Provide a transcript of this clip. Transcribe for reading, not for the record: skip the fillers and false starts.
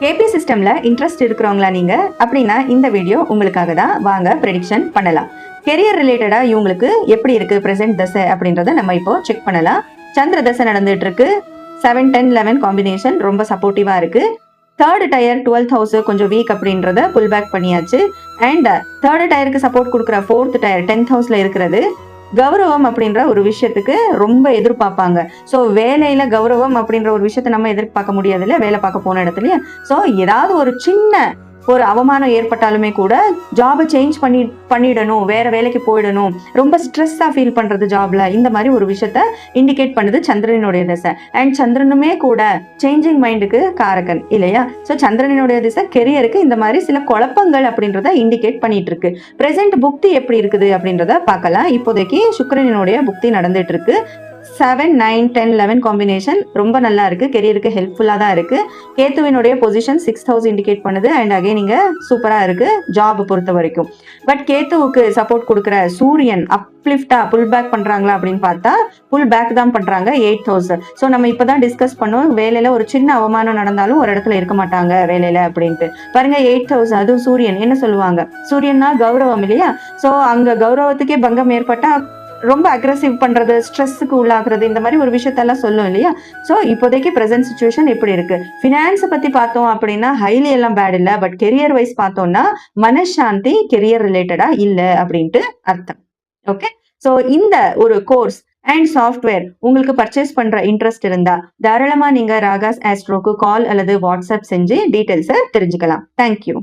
KP சிஸ்டம்ல interest இருக்கிறவங்களா நீங்க அப்படின்னா இந்த வீடியோ உங்களுக்காக தான். வாங்க ப்ரெடிக்ஷன் பண்ணலாம். கெரியர் ரிலேட்டடா இவங்களுக்கு எப்படி இருக்கு பிரசன்ட் தசை அப்படின்றத நம்ம இப்போ செக் பண்ணலாம். சந்திர தசை நடந்துட்டு இருக்கு. 7, 10, 11 காம்பினேஷன் ரொம்ப சப்போர்ட்டிவா இருக்கு. தேர்ட் டயர் 12th ஹவுஸ் கொஞ்சம் வீக் அப்படின்றத புல் பேக் பண்ணியாச்சு. அண்ட் தேர்ட் டயருக்கு சப்போர்ட் கொடுக்குற 4th டயர் 10th ஹவுஸ்ல இருக்கிறது கௌரவம் அப்படின்ற ஒரு விஷயத்துக்கு ரொம்ப எதிர்பார்ப்பாங்க. ஸோ வேலையில கௌரவம் அப்படின்ற ஒரு விஷயத்த நம்ம எதிர்பார்க்க முடியாது இல்ல, வேலை பார்க்க போன இடத்துலயே. ஸோ ஏதாவது ஒரு சின்ன ஒரு அவமானம் ஏற்பட்டாலுமே கூட ஜாபை சேஞ்ச் பண்ணிடணும், வேற வேலைக்கு போயிடணும், ரொம்ப ஸ்ட்ரெஸ்ஸா ஃபீல் பண்றது ஜாப்ல, இந்த மாதிரி ஒரு விஷயத்த இண்டிகேட் பண்ணுது சந்திரனுடைய திசை. அண்ட் சந்திரனுமே கூட சேஞ்சிங் மைண்டுக்கு காரகன் இல்லையா? ஸோ சந்திரனுடைய திசை கெரியருக்கு இந்த மாதிரி சில குழப்பங்கள் அப்படின்றத இண்டிகேட் பண்ணிட்டு இருக்கு. பிரசன்ட் புக்தி எப்படி இருக்குது அப்படின்றத பார்க்கலாம். இப்போதைக்கு சுக்கிரனுடைய புக்தி நடந்துட்டு இருக்கு. 7, 9, 10, 11 காம்பினேஷன் ரொம்ப நல்லா இருக்கு. கெரியருக்கு ஹெல்ப்ஃபுல்லா தான் இருக்கு. கேத்துவினுடைய பொசிஷன் 6th ஹவுஸ் இண்டிகேட் பண்ணுது. அண்ட் அகைன் இங்க சூப்பரா இருக்கு ஜாப் பொறுத்த வரைக்கும். பட் கேத்துவுக்கு சப்போர்ட் கொடுக்குற சூரியன் அப்லிஃப்டா புல் பேக் பண்றாங்களா அப்படின்னு பார்த்தா புல் பேக் தான் பண்றாங்க 8th ஹவுஸ். ஸோ நம்ம இப்பதான் டிஸ்கஸ் பண்ணோம், வேலையில ஒரு சின்ன அவமானம் நடந்தாலும் ஒரு இடத்துல இருக்க மாட்டாங்க வேலையில அப்படின்ட்டு. பாருங்க 8th ஹவுஸ், அதுவும் சூரியன் என்ன சொல்லுவாங்க, சூரியன்னா கௌரவம் இல்லையா? ஸோ அங்க கௌரவத்துக்கே பங்கம் ஏற்பட்டா ரொம்ப அக்ரெசிவ் பண்றது, ஸ்ட்ரெஸ்ஸுக்கு உள்ளாக்குறது, இந்த மாதிரி ஒரு விஷயத்தெல்லாம் சொல்லும் இல்லையா? ஸோ இப்போதைக்கு பிரசன்ட் சுச்சுவேஷன் எப்படி இருக்கு? ஃபினான்ஸ் பத்தி பார்த்தோம் அப்படின்னா ஹைலி எல்லாம் பேட் இல்லை. பட் கெரியர் வைஸ் பார்த்தோம்னா மனசாந்தி கெரியர் ரிலேட்டடா இல்லை அப்படின்ட்டு அர்த்தம். ஓகே, ஸோ இந்த ஒரு கோர்ஸ் அண்ட் சாஃப்ட்வேர் உங்களுக்கு பர்ச்சேஸ் பண்ற இன்ட்ரெஸ்ட் இருந்தா தாராளமா நீங்க ராகாஸ் ஆஸ்ட்ரோக்கு கால் அல்லது வாட்ஸ்அப் செஞ்சு டீடைல்ஸை தெரிஞ்சுக்கலாம். தேங்க்யூ.